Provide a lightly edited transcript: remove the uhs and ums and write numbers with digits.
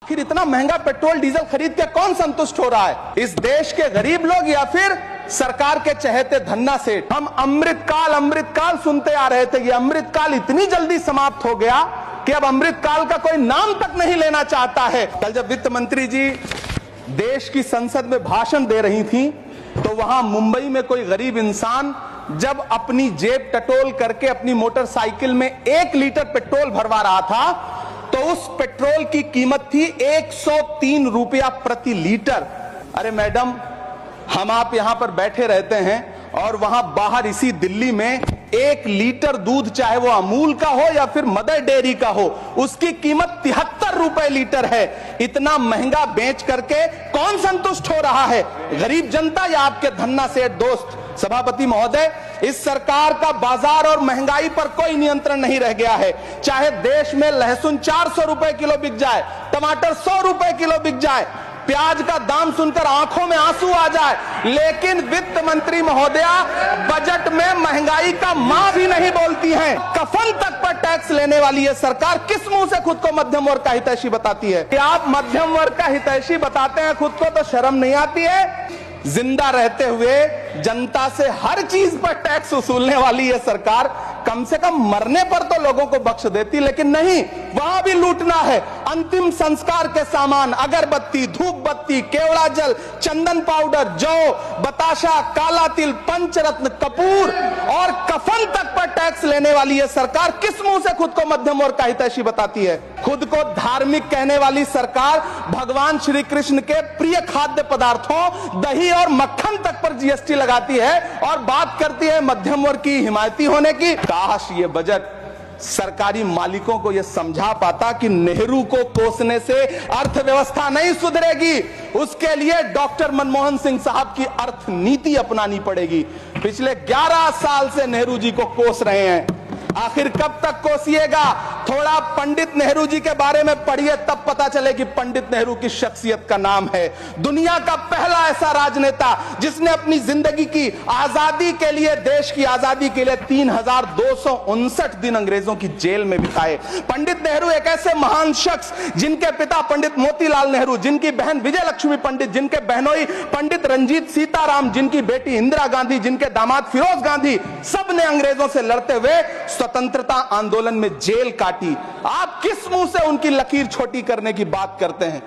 फिर इतना महंगा पेट्रोल डीजल खरीद के कौन संतुष्ट हो रहा है? इस देश के गरीब लोग या फिर सरकार के चहेते धन्ना सेठ? हम अमृतकाल सुनते आ रहे थे। ये अमृतकाल इतनी जल्दी समाप्त हो गया कि अब अमृतकाल का कोई नाम तक नहीं लेना चाहता है। कल जब वित्त मंत्री जी देश की संसद में भाषण दे रही थी तो वहां मुंबई में कोई गरीब इंसान जब अपनी जेब टटोल करके अपनी मोटरसाइकिल में 1 लीटर पेट्रोल भरवा रहा था तो उस पेट्रोल की कीमत थी 103 रुपया प्रति लीटर। अरे मैडम, हम आप यहां पर बैठे रहते हैं और वहां बाहर इसी दिल्ली में 1 लीटर दूध, चाहे वो अमूल का हो या फिर मदर डेयरी का हो, उसकी कीमत 73 रुपए लीटर है। इतना महंगा बेच करके कौन संतुष्ट हो रहा है? गरीब जनता या आपके धन्ना सेठ दोस्त? सभापति महोदय, इस सरकार का बाजार और महंगाई पर कोई नियंत्रण नहीं रह गया है। चाहे देश में लहसुन 400 रुपए किलो बिक जाए, टमाटर 100 रुपए किलो बिक जाए, प्याज का दाम सुनकर आंखों में आंसू आ जाए, लेकिन वित्त मंत्री महोदया बजट में महंगाई का मां भी नहीं बोलती हैं। कफन तक पर टैक्स लेने वाली ये सरकार किस मुंह से खुद को मध्यम वर्ग का हितैषी बताती है? कि आप मध्यम वर्ग का हितैषी बताते हैं खुद को, तो शर्म नहीं आती है? जिंदा रहते हुए जनता से हर चीज पर टैक्स वसूलने वाली ये सरकार कम से कम मरने पर तो लोगों को बख्श देती, लेकिन नहीं, वहां भी लूटना है। अंतिम संस्कार के सामान, अगरबत्ती, धूप बत्ती, केवड़ा जल, चंदन पाउडर, जौ, बताशा, काला तिल, पंचरत्न, कपूर और कफन तक पर टैक्स लेने वाली ये सरकार किस मुंह से खुद को मध्यम वर्ग का हितैषी बताती है? खुद को धार्मिक कहने वाली सरकार भगवान श्री कृष्ण के प्रिय खाद्य पदार्थों, दही और मक्खन तक पर जीएसटी लगाती है और बात करती है मध्यम वर्ग की हिमायती होने की। काश ये बजट सरकारी मालिकों को यह समझा पाता कि नेहरू को कोसने से अर्थव्यवस्था नहीं सुधरेगी। उसके लिए डॉक्टर मनमोहन सिंह साहब की अर्थ नीति अपनानी पड़ेगी। पिछले 11 साल से नेहरू जी को कोस रहे हैं, आखिर कब तक कोसिएगा? थोड़ा पंडित नेहरू जी के बारे में पढ़िए, तब पता चले कि पंडित नेहरू की शख्सियत का नाम है। दुनिया का पहला ऐसा राजनेता जिसने अपनी जिंदगी की आजादी के लिए, देश की आजादी के लिए 3259 दिन अंग्रेजों की जेल में बिताए। पंडित नेहरू एक ऐसे महान शख्स जिनके पिता पंडित मोतीलाल नेहरू, जिनकी बहन विजय लक्ष्मी पंडित, जिनके बहनोई पंडित रंजीत सीताराम, जिनकी बेटी इंदिरा गांधी, जिनके दामाद फिरोज गांधी, सब ने अंग्रेजों से लड़ते हुए स्वतंत्रता आंदोलन में जेल काटी। आप किस मुंह से उनकी लकीर छोटी करने की बात करते हैं?